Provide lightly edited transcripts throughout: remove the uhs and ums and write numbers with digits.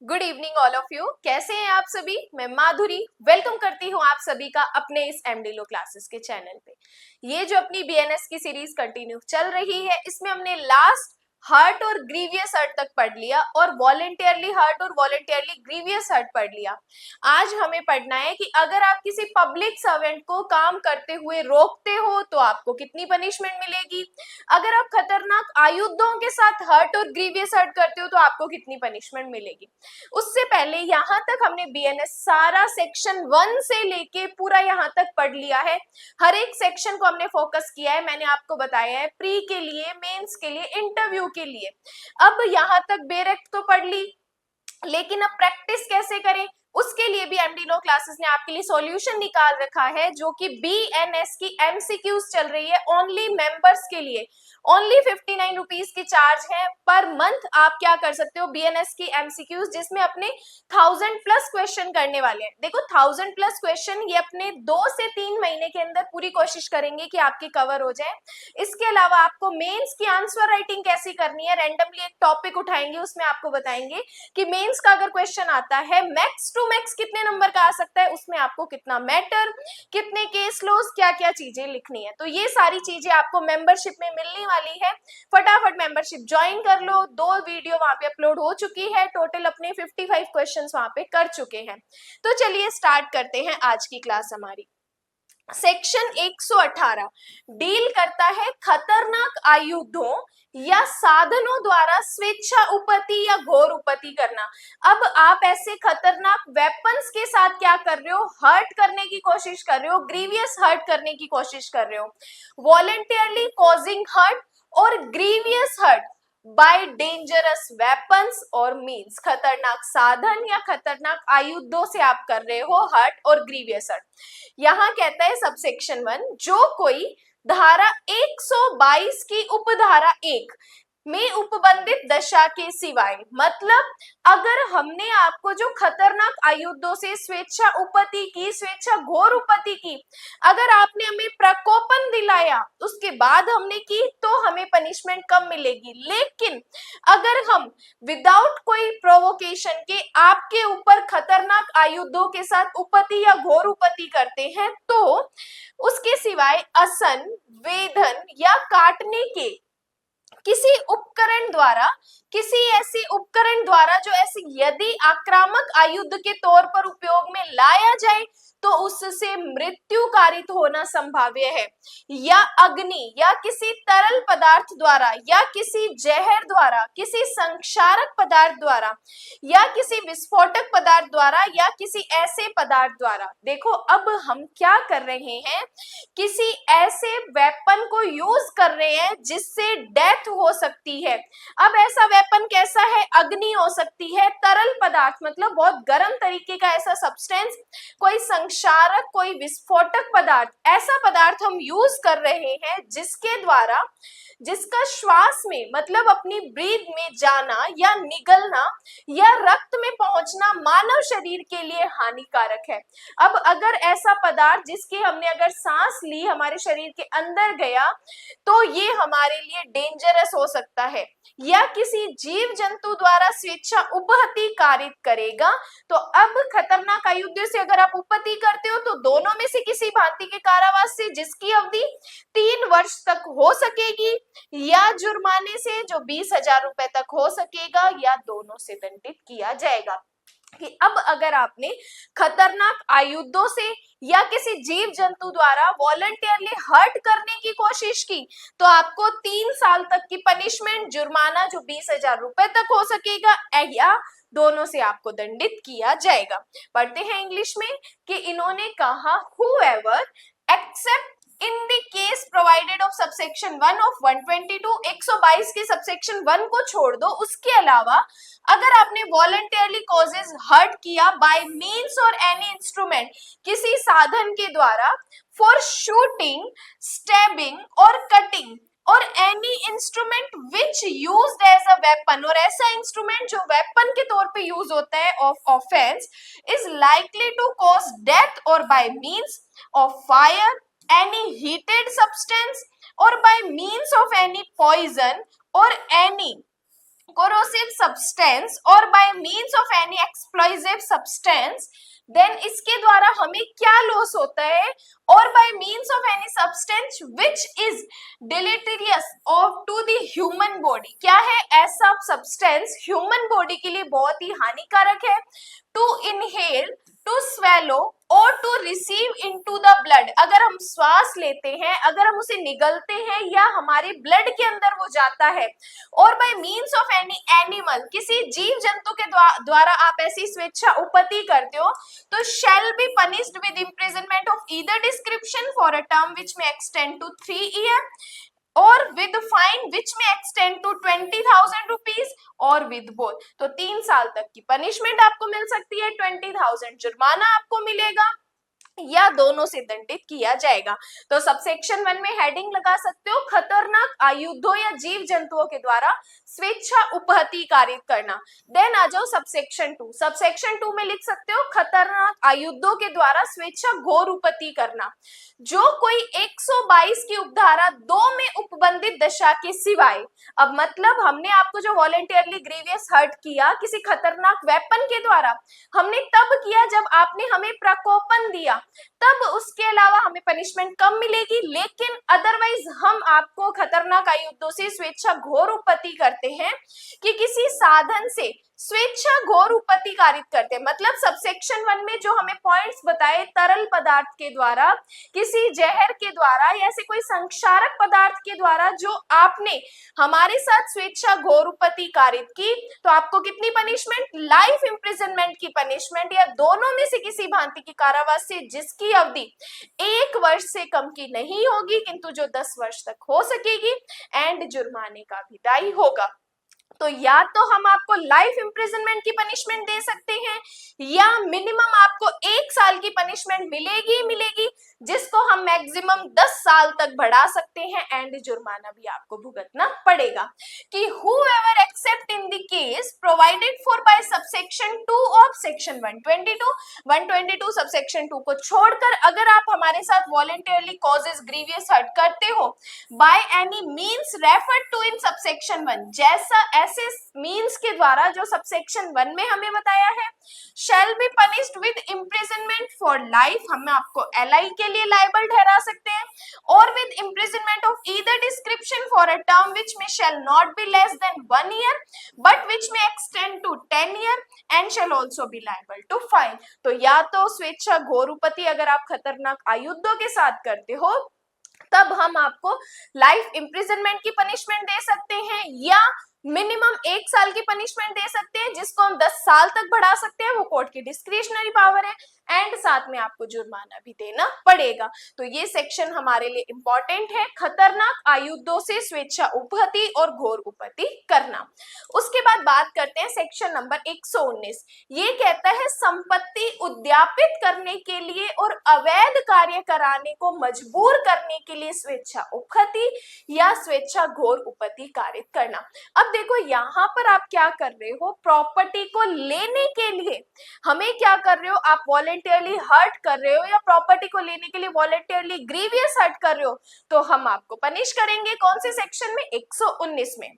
Good evening all of you. कैसे हैं आप सभी? मैं माधुरी वेलकम करती हूँ आप सभी का अपने इस एमडी लो क्लासेस के चैनल पे। ये जो अपनी बीएनएस की सीरीज कंटिन्यू चल रही है, इसमें हमने लास्ट हर्ट और ग्रीवियस हर्ट तक पढ़ लिया और वॉलेंटियरली हर्ट और वॉलेंटियरली ग्रीवियस हर्ट पढ़ लिया। आज हमें पढ़ना है कि अगर आप किसी पब्लिक सर्वेंट को काम करते हुए रोकते हो तो आपको कितनी पनिशमेंट मिलेगी, अगर आप खतरनाक आयुधों के साथ हर्ट और ग्रीवियस हर्ट करते हो तो आपको कितनी पनिशमेंट मिलेगी। उससे पहले यहाँ तक हमने बीएनएस सारा सेक्शन 1 से लेके पूरा यहाँ तक पढ़ लिया है। हर एक सेक्शन को हमने फोकस किया है। मैंने आपको बताया है प्री के लिए, मेंस के लिए, इंटरव्यू के लिए। अब यहाँ तक बेरेक्ट तो पढ़ ली, लेकिन अब प्रैक्टिस कैसे करें उसके लिए भी एमडी लो क्लासेस ने आपके लिए सॉल्यूशन निकाल रखा है, जो कि बीएनएस की एमसीक्यूज चल रही है ओनली मेंबर्स के लिए। ओनली 59 रुपीज की चार्ज है पर मंथ। आप क्या कर सकते हो, बीएनएस की एमसीक्यूज जिसमें अपने 1000+ क्वेश्चन करने वाले हैं। देखो 1000+ क्वेश्चन ये अपने 2 से 3 महीने के अंदर पूरी कोशिश करेंगे कि आपके कवर हो जाए। इसके अलावा आपको मेंस की आंसर राइटिंग कैसी करनी है, रैंडमली एक टॉपिक उठाएंगे, उसमें आपको बताएंगे कि मेंस का अगर क्वेश्चन आता है मैक्स टू मैक्स कितने नंबर का आ सकता है, उसमें आपको कितना मैटर, कितने केस लॉस, क्या क्या चीजें लिखनी है। तो ये सारी चीजें आपको मेंबरशिप में मिलने वाली है। फटाफट मेंबरशिप ज्वाइन कर लो। 2 वीडियो वहां पे अपलोड हो चुकी है, टोटल अपने 55 क्वेश्चंस वहां पे कर चुके हैं। तो चलिए स्टार्ट करते हैं आज की क्लास हमारी। सेक्शन 118 डील करता है खतरनाक आयुधों या साधनों द्वारा स्वेच्छा उपति या घोर उपति करना। अब आप ऐसे खतरनाक वेपन्स के साथ क्या कर रहे हो, हर्ट करने की कोशिश कर रहे हो, ग्रीवियस हर्ट करने की कोशिश कर रहे हो। वॉलेंटियरली कॉजिंग हर्ट और grievous hurt by dangerous weapons और मीन्स, खतरनाक साधन या खतरनाक आयुधों से आप कर रहे हो हर्ट और ग्रीवियस हर्ट। यहां कहता है सबसेक्शन 1, जो कोई धारा 122 की उपधारा 1 में उपबंधित दशा के सिवाय, मतलब अगर हमने आपको जो खतरनाक आयुधों से स्वेच्छा उपति की, स्वेच्छा घोर उपति की, अगर आपने हमें प्रकोपन दिलाया उसके बाद हमने की तो हमें पनिशमेंट कम मिलेगी। लेकिन अगर हम विदाउट कोई प्रोवोकेशन के आपके ऊपर खतरनाक आयुधों के साथ उपति या घोर उपति करते हैं तो उसके सिवाय असन, वेधन या काटने के किसी उपकरण द्वारा, किसी ऐसे उपकरण द्वारा जो ऐसे यदि आक्रामक आयुध के तौर पर उपयोग में लाया जाए तो उससे मृत्यु कारित होना संभाव्य है, या अग्नि या किसी तरल पदार्थ द्वारा या किसी जहर द्वारा, किसी संक्षारक पदार्थ द्वारा या किसी विस्फोटक पदार्थ द्वारा या किसी ऐसे पदार्थ द्वारा। देखो अब हम क्या कर रहे हैं, किसी ऐसे वेपन को यूज कर रहे हैं जिससे डेथ हो सकती है। अब ऐसा वेपन कैसा है, अग्नि हो सकती है, तरल पदार्थ मतलब बहुत गर्म तरीके का ऐसा सब्सटेंस, कोई संक्षारक, कोई विस्फोटक पदार्थ, ऐसा पदार्थ हम यूज कर रहे हैं जिसके द्वारा, जिसका श्वास में मतलब अपनी ब्रीथ में जाना या निगलना या रक्त में पहुंचना मानव शरीर के लिए हानिकारक है। अब अगर ऐसा पदार्थ जिसके हमने अगर सांस ली हमारे शरीर के अंदर गया तो ये हमारे लिए डेंजरस हो सकता है, या किसी जीव जंतु द्वारा स्वेच्छा उपहति कारित करेगा। तो अब खतरनाक आयुध से अगर आप उपहति करते हो तो दोनों में से किसी भांति के कारावास से जिसकी अवधि 3 वर्ष तक हो सकेगी, या जुर्माने से जो 20,000 रुपए तक हो सकेगा, या दोनों से दंडित किया जाएगा। कि अब अगर आपने खतरनाक आयुधों से या किसी जीव जंतु द्वारा वॉलंटियरली हर्ट करने की कोशिश की तो आपको 3 साल तक की पनिशमेंट, जुर्माना जो 20,000 रुपए तक हो सकेगा, या दोनों से आपको दंडित किया जाएगा। पढ़ते हैं इंग्लिश में कि इन्होंने कहा whoever except in the case provided of subsection 1 of 122, 122 के subsection 1 को छोड़ दो, उसके अलावा अगर आपने voluntarily causes hurt किया by means or any instrument, किसी साधन के द्वारा, for shooting, stabbing or cutting और any instrument which used as a weapon, और ऐसा इंस्ट्रूमेंट जो वेपन के तौर पे यूज होता है of offense, is likely to cause death or by means of fire, any heated substance or by means of any poison or any corrosive substance or by means of any explosive substance, then इसके द्वारा हमें क्या loss होता है, और by means of any substance which is deleterious of to the human body, क्या है ऐसा सब्सटेंस ह्यूमन बॉडी के लिए बहुत ही हानिकारक है, टू इनहेल, टू स्वेलो और to receive into the blood, अगर हम श्वास लेते हैं, अगर हम उसे निगलते हैं या हमारे ब्लड के अंदर वो जाता है, और by means of any animal, किसी जीव जंतु के द्वारा आप ऐसी स्वेच्छा उपपत्ति करते हो, तो shall be punished with imprisonment of either description for a term which may extend to 3 years और with fine which may extend to 20,000 rupees और with both, तो 3 साल तक की पनिशमेंट आपको मिल सकती है, 20,000 जुर्माना आपको मिलेगा, या दोनों से दंडित किया जाएगा। तो सबसेक्शन 1 में हेडिंग लगा सकते हो, खतरनाक आयुधों या जीव जंतुओं के द्वारा स्वेच्छा उपहति कारित करना। देन आ जाओ सबसेक्शन 2, सबसेक्शन 2 में लिख सकते हो, खतरनाक आयुधों के द्वारा स्वेच्छा घोर उपहति करना, जो कोई 122 की उपधारा 2 में उपबंधित दशा के सिवाय, अब मतलब हमने आपको जो वॉलेंटियरली ग्रीवियस हर्ट किया किसी खतरनाक वेपन के द्वारा, हमने तब किया जब आपने हमें प्रकोपन दिया, तब उसके अलावा हमें पनिशमेंट कम मिलेगी, लेकिन अदरवाइज हम आपको खतरनाक आयुधों से स्वेच्छा घोर उपहति करते हैं कि किसी साधन से स्वेच्छा घोर उपहति कारित करते हैं, मतलब सबसेक्शन 1 में जो हमें पॉइंट्स बताए, तरल पदार्थ के द्वारा, किसी जहर के द्वारा या ऐसे कोई संक्षारक पदार्थ के द्वारा जो आपने हमारे साथ स्वेच्छा घोर उपहति कारित की, तो आपको कितनी पनिशमेंट, लाइफ इंप्रिजनमेंट की पनिशमेंट या दोनों में से किसी भांति की कारावास से जिसकी अवधि 1 वर्ष से कम की नहीं होगी किंतु जो 10 वर्ष तक हो सकेगी, एंड जुर्माने का भी दायी होगा। तो या तो हम आपको लाइफ इंप्रिजनमेंट की पनिशमेंट दे सकते हैं, या मिनिमम आपको 1 साल की पनिशमेंट मिलेगी, जिसको हम मैक्सिमम 10 साल तक बढ़ा सकते हैं, एंड जुर्माना भी आपको भुगतना पड़ेगा। कि whoever except in the case provided for by subsection 2 of section 122 subsection 2 को छोड़कर अगर आप हमारे साथ वॉलेंटियरली कॉजेज ग्रीवियस हर्ट करते हो by any means referred to in subsection 1, जैसा ऐसे मीन्स के द्वारा जो सबसेक्शन 1 में हमें बताया है, shall be punished with imprisonment for life, हम आपको LI के लिए लायबल ठहरा सकते हैं, और with imprisonment of either description for a term which may shall not be less than 1 year but which may extend to 10 year and shall also be liable to fine। तो या तो स्वेच्छा घोर उपहति अगर आप खतरनाक आयुधों के साथ करते हो तब हम आपको लाइफ इंप्रिजनमेंट की पनिशमेंट दे सकते हैं, या मिनिमम 1 साल की पनिशमेंट दे सकते हैं, जिसको हम 10 साल तक बढ़ा सकते हैं, वो कोर्ट की डिस्क्रिशनरी पावर है, एंड साथ में आपको जुर्माना भी देना पड़ेगा। तो ये सेक्शन हमारे लिए इंपॉर्टेंट है, खतरनाक आयुधों से स्वेच्छा उपहति और घोर उपहति करना। उसके बाद बात करते हैं सेक्शन नंबर 119, ये कहता है संपत्ति उद्यापित करने के लिए और अवैध कार्य कराने को मजबूर करने के लिए स्वेच्छा उपहति या स्वेच्छा घोर उपहति कारित करना। अब देखो यहाँ पर आप क्या कर रहे हो, प्रॉपर्टी को लेने के लिए हमें क्या कर रहे हो, आप वॉलेंटियरली हर्ट कर रहे हो या प्रॉपर्टी को लेने के लिए वॉलेंटियरली ग्रीवियस हर्ट कर रहे हो, तो हम आपको पनिश करेंगे कौन से सेक्शन में, 119 में।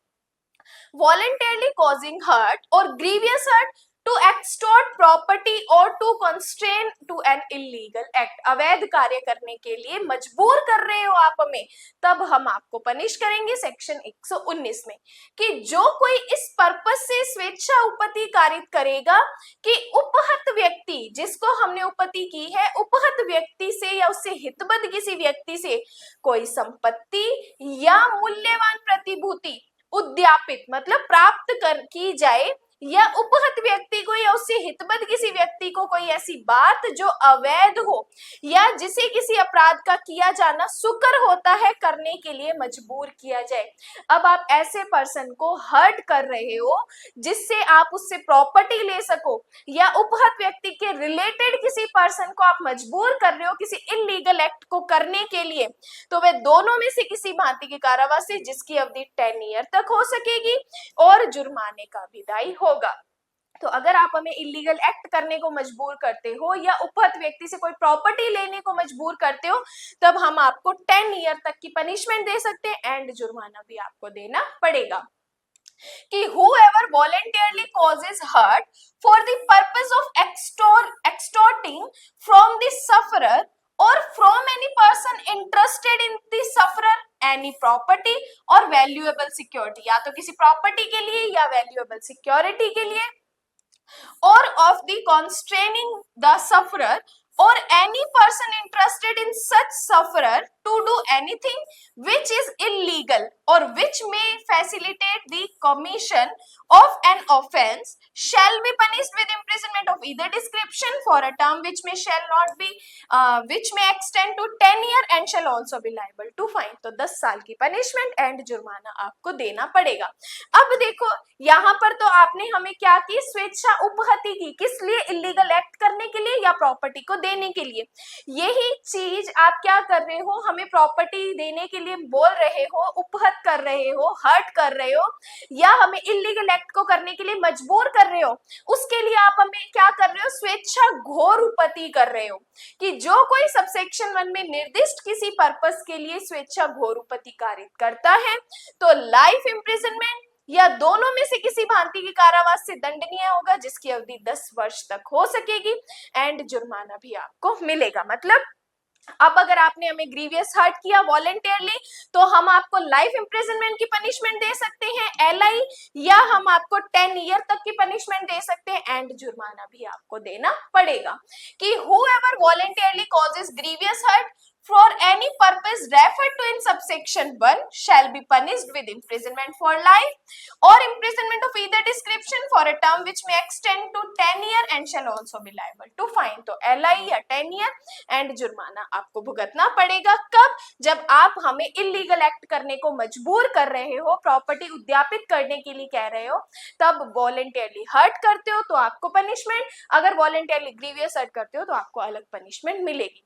वॉलेंटियरली कॉजिंग हर्ट और grievous hurt to extort property और to constrain to an illegal act, अवैध कार्य करने के लिए मजबूर कर रहे हो आप हमें, तब हम आपको पनिश करेंगे सेक्शन 119 में, कि जो कोई इस पर्पस से स्वेच्छा उपहति कारित करेगा कि उपहत व्यक्ति, जिसको हमने उपहति की है, उपहत व्यक्ति से या उससे हितबद्ध किसी व्यक्ति से कोई संपत्ति या मूल्यवान प्रतिभूति उद्यापित मतलब प्राप्त की जाए, या उपहत व्यक्ति को या उससे हितबद्ध किसी व्यक्ति को कोई ऐसी बात जो अवैध हो या जिसे किसी अपराध का किया जाना सुकर होता है करने के लिए मजबूर किया जाए। अब आप ऐसे पर्सन को हर्ट कर रहे हो जिससे आप उससे प्रॉपर्टी ले सको, या उपहत व्यक्ति के रिलेटेड किसी पर्सन को आप मजबूर कर रहे हो किसी इलीगल एक्ट को करने के लिए, तो वे दोनों में से किसी भांति की कारावास से जिसकी अवधि 10 ईयर तक हो सकेगी और जुर्माने का भी दायी होगा। तो अगर आप हमें इलीगल एक्ट करने को मजबूर करते हो या उपहत व्यक्ति से कोई प्रॉपर्टी लेने को मजबूर करते हो, तब हम आपको 10 ईयर तक की पनिशमेंट दे सकते हैं, एंड जुर्माना भी आपको देना पड़ेगा। कि whoever voluntarily causes hurt for the purpose of extorting from the sufferer or from any person interested in the sufferer any property or valuable security, या तो किसी प्रॉपर्टी के लिए या वैल्यूएबल सिक्योरिटी के लिए, or of the constraining the sufferer or any person interested in such sufferer to do anything which is illegal or which may facilitate the commission of an offense shall be punished with imprisonment of either description for a term which shall not be which may extend to 10 years and shall also be liable to fine। तो 10 साल की punishment and जुर्माना आपको देना पड़ेगा। अब देखो यहाँ पर तो आपने हमें क्या की, स्वेच्छा उपहति की, किस लिए, इलीगल एक्ट करने के लिए या प्रॉपर्टी को देने के लिए। यही चीज आप क्या कर रहे हो, हमें प्रॉपर्टी देने के लिए बोल रहे हो, उपहत कर रहे हो, हर्ट कर रहे हो, या हमें इलीगल एक्ट को करने के लिए मजबूर कर रहे हो, उसके लिए आप हमें क्या कर रहे हो, स्वेच्छा घोर उपहति कर रहे हो। कि जो कोई सबसेक्शन 1 में निर्दिष्ट किसी पर्पस के लिए स्वेच्छा घोर उपहति कारित करता है तो लाइफ इम्प्रिजनमेंट या दोनों में से किसी भांति की कारावास से दंडनीय होगा, जिसकी अवधि 10 वर्ष तक हो सकेगी एंड जुर्माना भी आपको मिलेगा। मतलब अब अगर आपने हमें ग्रीवियस हर्ट किया वॉलंटियरली तो हम आपको लाइफ इम्प्रिजनमेंट की पनिशमेंट दे सकते हैं एलआई, या हम आपको 10 ईयर तक की पनिशमेंट दे सकते हैं एंड जुर्माना भी आपको देना पड़ेगा। कि whoever voluntarily causes grievous hurt for any purpose referred to in subsection 1 shall be punished with imprisonment for life or imprisonment of either description for a term which may extend to 10 year and shall also be liable to fine। तो LI या 10 year and जुर्माना आपको भुगतना पड़ेगा। कब? जब आप हमें इलीगल एक्ट करने को मजबूर कर रहे हो, प्रॉपर्टी उद्यापित करने के लिए कह रहे हो, तब वॉलंटियरली हर्ट करते हो तो आपको पनिशमेंट, अगर वॉलंटियरली ग्रीवियस हर्ट करते हो तो आपको अलग पनिशमेंट मिलेगी।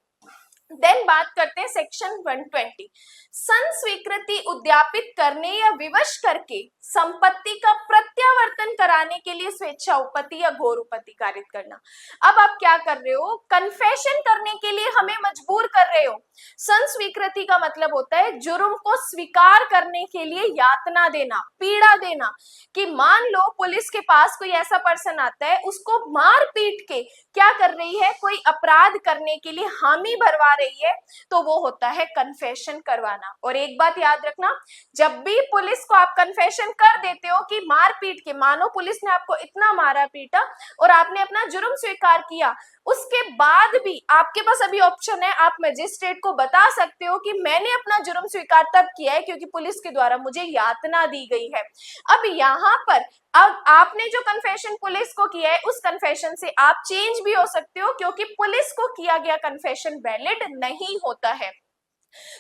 देन बात करते हैं सेक्शन 120, संस्वीकृति उद्यापित करने या विवश करके संपत्ति का प्रत्यावर्तन कराने के लिए स्वेच्छा उपहति या घोर उपहति कारित करना। अब आप क्या कर रहे हो, कन्फेशन करने के लिए हमें मजबूर कर रहे हो। संस्वीकृति का मतलब होता है जुर्म को स्वीकार करने के लिए यातना देना, पीड़ा देना। कि मान लो पुलिस के पास कोई ऐसा पर्सन आता है, उसको मार पीट के क्या कर रही है, कोई अपराध करने के लिए हामी भरवा रही है, तो वो होता है कन्फेशन करवाना। और एक बात याद रखना, जब भी पुलिस को आप कन्फेशन कर देते हो कि मार पीट के, मानो पुलिस ने आपको इतना मारा पीटा और आपने अपना जुर्म स्वीकार किया, उसके बाद भी आपके पास अभी ऑप्शन है, आप मजिस्ट्रेट को बता सकते हो कि मैंने अपना जुर्म स्वीकार तब किया है क्योंकि पुलिस के द्वारा मुझे यातना दी गई है। अब यहाँ पर अब आपने जो कन्फेशन पुलिस को किया है, उस कन्फेशन से आप चेंज भी हो सकते हो क्योंकि पुलिस को किया गया कन्फेशन वैलिड नहीं होता है।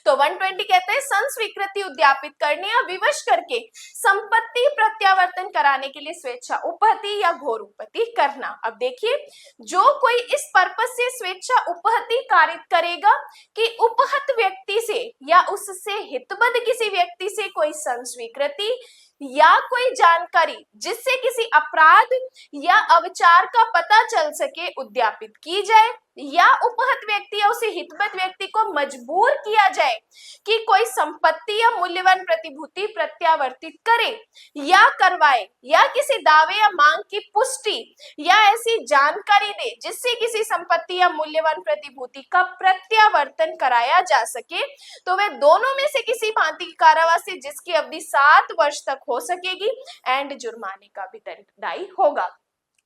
तो 120 कहते हैं संस्वीकृति उद्यापित करने या विवश करके संपत्ति प्रत्यावर्तन कराने के लिए स्वेच्छा उपहति या घोर उपहति करना। अब देखिए, जो कोई इस पर्पस से स्वेच्छा उपहति कारित करेगा कि उपहत व्यक्ति से या उससे हितबद्ध किसी व्यक्ति से कोई संस्वीकृति या कोई जानकारी जिससे किसी अपराध या अवचार का पता चल सके उद्यापित की जाए, या उपहत व्यक्ति या उसे हितबद्ध व्यक्ति को मजबूर किया जाए कि कोई संपत्ति या मूल्यवान प्रतिभूति प्रत्यावर्तित करे या करवाए, या किसी दावे या मांग की पुष्टि या ऐसी जानकारी दे जिससे किसी संपत्ति या मूल्यवान प्रतिभूति का प्रत्यावर्तन कराया जा सके, तो वे दोनों में से किसी भांति की कारावास से जिसकी अवधि 7 वर्ष तक हो सकेगी एंड जुर्माने का भी दायी होगा।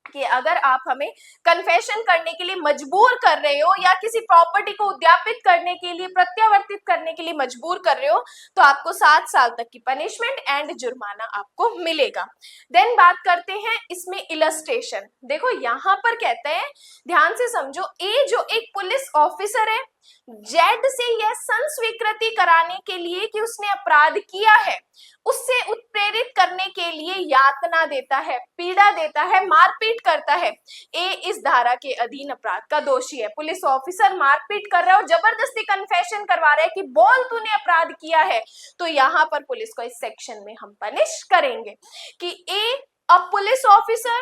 कि अगर आप हमें कन्फेशन करने के लिए मजबूर कर रहे हो या किसी प्रॉपर्टी को उद्यापित करने के लिए, प्रत्यावर्तित करने के लिए मजबूर कर रहे हो, तो आपको 7 साल तक की पनिशमेंट एंड जुर्माना आपको मिलेगा। देन बात करते हैं इसमें इलस्ट्रेशन। देखो यहाँ पर कहते हैं, ध्यान से समझो, ए जो एक पुलिस ऑफिसर है, जेड से यह संस्वीकृति कराने के लिए कि उसने अपराध किया है, उससे उत्प्रेरित करने के लिए यातना देता है, पीड़ा देता है, मारपीट करता है। ए इस धारा के अधीन अपराध का दोषी है। पुलिस ऑफिसर मारपीट कर रहा है और जबरदस्ती कन्फेशन करवा रहा है कि बोल तूने अपराध किया है, तो यहाँ पर पुलिस को इस सेक्शन में हम पनिश करेंगे। कि a, a police officer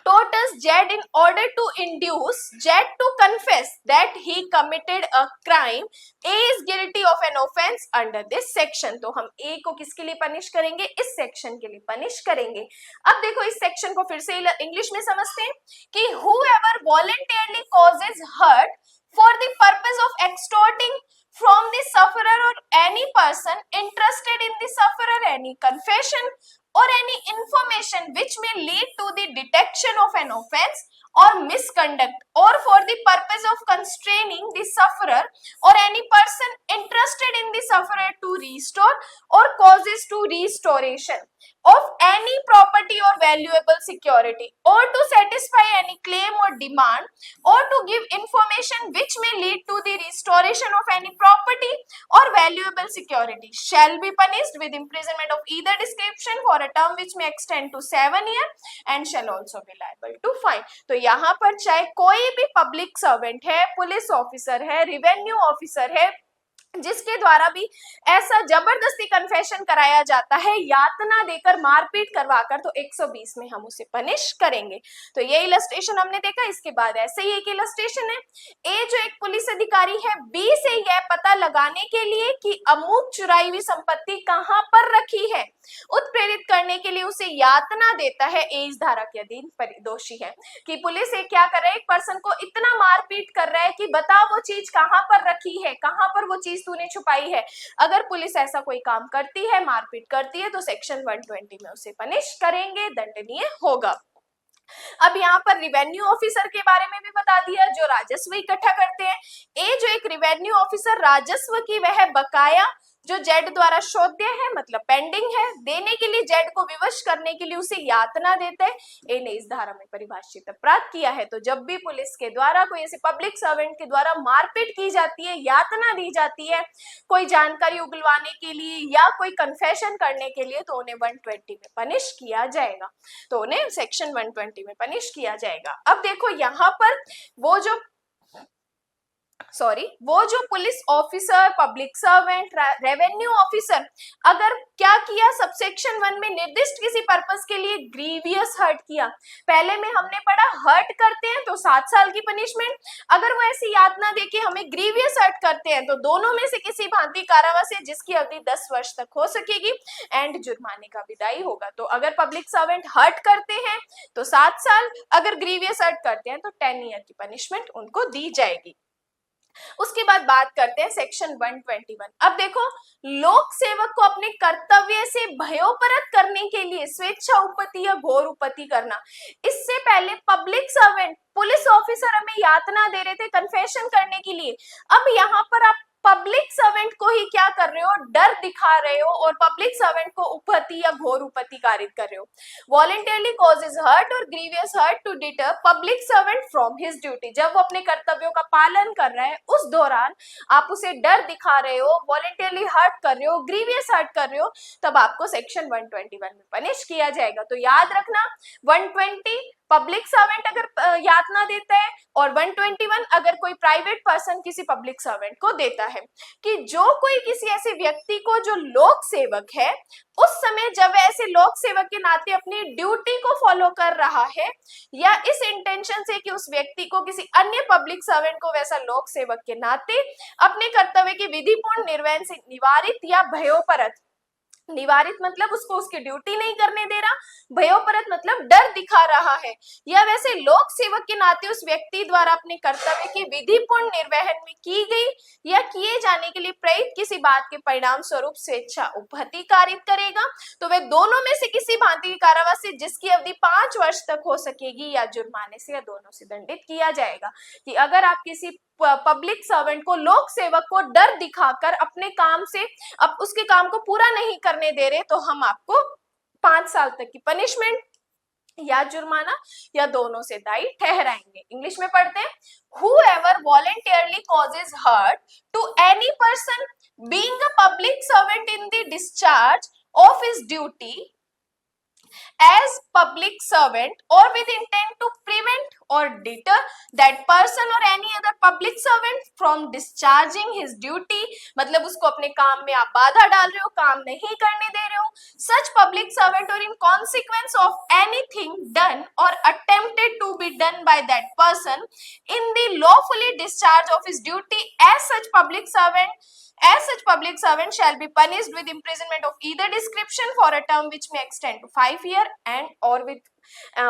total force Z in order to induce Z to confess that he committed a crime, A is guilty of an offense under this section. तो हम A को किसके लिए punish करेंगे? इस section के लिए punish करेंगे. अब देखो इस सेक्शन को फिर से इंग्लिश में समझते हैं कि whoever voluntarily causes hurt for the purpose of extorting from the sufferer or any person interested in the sufferer any confession or any information which may lead to the detection of an offense or misconduct or for the purpose of constraining the sufferer or any person interested in the sufferer to restore or causes to restoration of any property or valuable security or to satisfy any claim or demand or to give information which may lead to the restoration of any property or valuable security shall be punished with imprisonment of either description for a term which may extend to 7 years and shall also be liable to fine. तो यहाँ पर चाहे कोई भी public servant है, police officer है, revenue officer है, जिसके द्वारा भी ऐसा जबरदस्ती कन्फेशन कराया जाता है, यातना देकर मारपीट करवाकर, तो 120 में हम उसे पनिश करेंगे. तो ये इलस्ट्रेशन हमने देखा. इसके बाद ऐसे ही एक इलस्ट्रेशन है. ए जो एक पुलिस अधिकारी है, बी से यह पता लगाने के लिए कि अमुक चुराई हुई संपत्ति कहां पर रखी है, उत्प्रेरित करने के लिए उसे यातना देता है. ए इस धारा के अधीन दोषी है कि पुलिस एक क्या कर रहा है, एक पर्सन को इतना मारपीट कर रहा है कि बता वो चीज कहां पर रखी है, कहां पर वो चीज तूने छुपाई है. अगर पुलिस ऐसा कोई काम करती है, मारपीट करती है, तो सेक्शन 120 में उसे पनिश करेंगे, दंडनीय होगा. अब यहाँ पर रिवेन्यू ऑफिसर के बारे में भी बता दिया, जो राजस्व इकट्ठा करते हैं. ए जो एक रिवेन्यू ऑफिसर राजस्व की वह बकाया जो जेड द्वारा शोध्य है, मतलब पेंडिंग है, देने के लिए जेड को विवश करने के लिए उसे यातना देते हैं. ए ने इस धारा में परिभाषित अपराध किया है. तो जब भी पुलिस के द्वारा कोई ऐसे पब्लिक सर्वेंट के द्वारा मारपीट की जाती है, यातना दी जाती है कोई जानकारी उगलवाने के लिए या कोई कन्फेशन करने के लिए, तो उन्हें 120 में पनिश किया जाएगा. तो उन्हें सेक्शन 120 में पनिश किया जाएगा. अब देखो यहाँ पर वो जो police officer, public servant, revenue officer अगर क्या किया, सबसेक्शन 1 में निर्दिष्ट किसी पर्पस के लिए ग्रीवियस हर्ट किया. पहले में हमने पढ़ा हर्ट करते हैं तो 7 साल की पनिशमेंट, अगर वो ऐसी यातना देके हमें ग्रीवियस हर्ट करते हैं तो दोनों में से किसी भांति कारावास है जिसकी अवधि 10 वर्ष तक हो सकेगी एंड जुर्माने का विदाई होगा. तो अगर पब्लिक सर्वेंट हर्ट करते हैं तो 7 साल, अगर ग्रीवियस हर्ट करते हैं तो 10 ईयर की पनिशमेंट उनको दी जाएगी. उसके बाद बात करते हैं सेक्शन 121. अब देखो, लोक सेवक को अपने कर्तव्य से भयोपरत करने के लिए स्वेच्छा उपपत्ति या घोर उपपत्ति करना. इससे पहले पब्लिक सर्वेंट, पुलिस ऑफिसर हमें यातना दे रहे थे कन्फेशन करने के लिए. अब यहाँ पर आप पब्लिक सर्वेंट को ही क्या कर रहे हो, डर दिखा रहे हो और पब्लिक सर्वेंट को उपपत्ति या घोर उपपत्ति कारित कर रहे हो. वॉलंटरली कॉजेज हर्ट और grievous hurt to deter public servant from his duty. जब वो अपने कर्तव्यों का पालन कर रहा है उस दौरान आप उसे डर दिखा रहे हो, वॉलंटरली हर्ट कर रहे हो, ग्रीवियस हर्ट कर रहे हो, तब आपको सेक्शन 121 में पनिश किया जाएगा. तो याद रखना, 120 पब्लिक सर्वेंट अगर यातना देता है और 121 अगर कोई प्राइवेट पर्सन किसी पब्लिक सर्वेंट को देता है, कि जो कोई किसी ऐसे व्यक्ति को जो लोक सेवक है, उस समय जब ऐसे लोक सेवक के नाते अपनी ड्यूटी को फॉलो कर रहा है या इस इंटेंशन से कि उस व्यक्ति को किसी अन्य पब्लिक सर्वेंट को वैसा लोक सेवक के नाते अपने कर्तव्य के विधिपूर्ण निर्वहन से निवारित या भयोपरत, निवारित मतलब उसको उसकी ड्यूटी नहीं करने दे रहा, भयोपरत मतलब डर दिखा रहा है, या वैसे लोक सेवक के नाते उस व्यक्ति द्वारा अपने कर्तव्य के विधिपूर्ण निर्वहन में की गई या किए जाने के लिए प्रेरित किसी बात के परिणाम स्वरूप स्वेच्छा उपपत्ति कारित करेगा, तो वे दोनों में से किसी भांति की कारावास से जिसकी अवधि 5 वर्ष तक हो सकेगी या जुर्माने से या दोनों से दंडित किया जाएगा. कि अगर आप किसी पब्लिक सर्वेंट को, लोक सेवक को डर दिखाकर अपने काम से अब उसके काम को पूरा नहीं करने दे रहे, तो हम आपको 5 साल तक की पनिशमेंट या जुर्माना या दोनों से दायी ठहराएंगे. इंग्लिश में पढ़ते हैं, whoever voluntarily causes hurt to any person being a public servant in the discharge of his duty as public servant or with intent to prevent or deter that person or any other public servant from discharging his duty, मतलब उसको अपने काम में आप बाधा डाल रहे हो, काम नहीं करने दे रहे हो, such public servant or in consequence of anything done or attempted to be done by that person in the lawfully discharge of his duty as such public servant shall be punished with imprisonment of either description for a term which may extend to 5 years and or with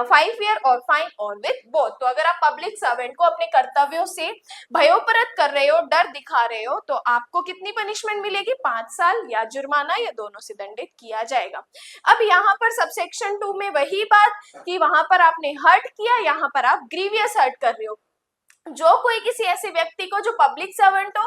5 year और fine और with both. तो अगर आप public servant को अपने कर्तव्यों से भयोपरत कर रहे हो, डर दिखा रहे हो, तो आपको कितनी पनिशमेंट मिलेगी? 5 साल या जुर्माना, या दोनों से दंडित किया जाएगा। अब यहाँ पर सबसेक्शन 2 में वही बात कि वहां पर आपने हर्ट किया, यहाँ पर आप ग्रीवियस हर्ट कर रहे हो। जो कोई किसी ऐसे व्यक्ति को जो पब्लिक सर्वेंट हो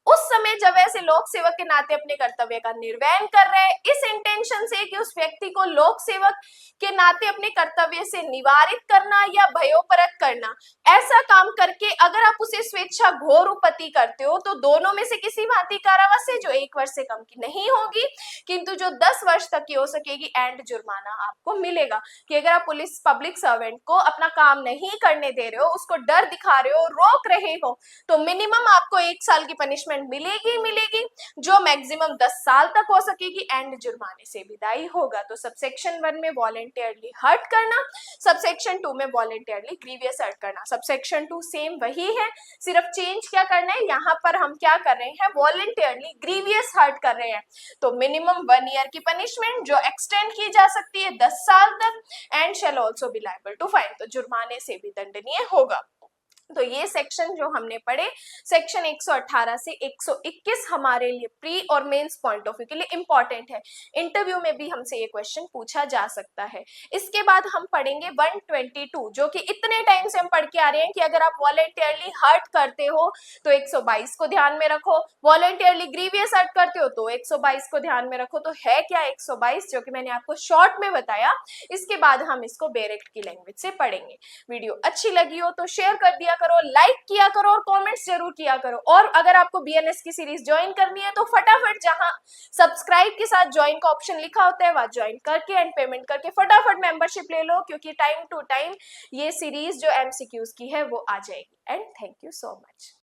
उस समय जब ऐसे लोक सेवक के नाते अपने कर्तव्य का निर्वहन कर रहे हैं इस इंटेंशन से कि उस व्यक्ति को लोक सेवक के नाते अपने कर्तव्य से निवारित करना या भयोपरत करना, ऐसा काम करके अगर आप उसे स्वेच्छा घोर उपति करते हो तो दोनों में से किसी भांति कारावास है जो 1 वर्ष से कम की नहीं होगी, किंतु जो 10 वर्ष तक की हो सकेगी एंड जुर्माना आपको मिलेगा। कि अगर आप पुलिस पब्लिक सर्वेंट को अपना काम नहीं करने दे रहे हो, उसको डर दिखा रहे हो, रोक रहे हो, तो मिनिमम आपको 1 साल की पनिशमेंट मिलेगी जो मैक्सिमम 10 साल तक हो सकेगी एंड जुर्माने से विदाई होगा। तो सबसेक्शन 1 में वॉलेंटियरली हर्ट करना, सबसेक्शन 2 में वॉलेंटियरली ग्रीवियस हर्ट करना। सबसेक्शन 2 सेम वही है, सिर्फ चेंज क्या करना है, यहाँ पर हम क्या कर रहे हैं, वॉलेंटियरली ग्रीवियस हर्ट कर रहे हैं। तो मिनिमम 1 ईयर की पनिशमेंट जो एक्सटेंड की जा सकती है 10 साल तक and shall also be liable to fine, तो जुर्माने से भी दंडनीय होगा। तो ये सेक्शन जो हमने पढ़े सेक्शन 118 से 121 हमारे लिए प्री और मेंस पॉइंट ऑफ व्यू के लिए इंपॉर्टेंट है। इंटरव्यू में भी हमसे ये क्वेश्चन पूछा जा सकता है। इसके बाद हम पढ़ेंगे 122 जो कि इतने टाइम से हम पढ़ के आ रहे हैं कि अगर आप वॉलेंटियरली हर्ट करते हो तो 122 को ध्यान में रखो, वॉलेंटियरली ग्रीवियस हर्ट करते हो तो 122 को ध्यान में रखो। तो है क्या 122 जो कि मैंने आपको शॉर्ट में बताया। इसके बाद हम इसको डायरेक्ट की लैंग्वेज से पढ़ेंगे। वीडियो अच्छी लगी हो तो शेयर कर दिया करो, लाइक किया करो और कमेंट्स जरूर किया करो। और अगर आपको बीएनएस की सीरीज ज्वाइन करनी है तो फटाफट जहां सब्सक्राइब के साथ ज्वाइन का ऑप्शन लिखा होता है वहां ज्वाइन करके एंड पेमेंट करके फटाफट मेंबरशिप ले लो, क्योंकि टाइम टू टाइम ये सीरीज जो एमसीक्यूज की है वो आ जाएगी। And thank you so much.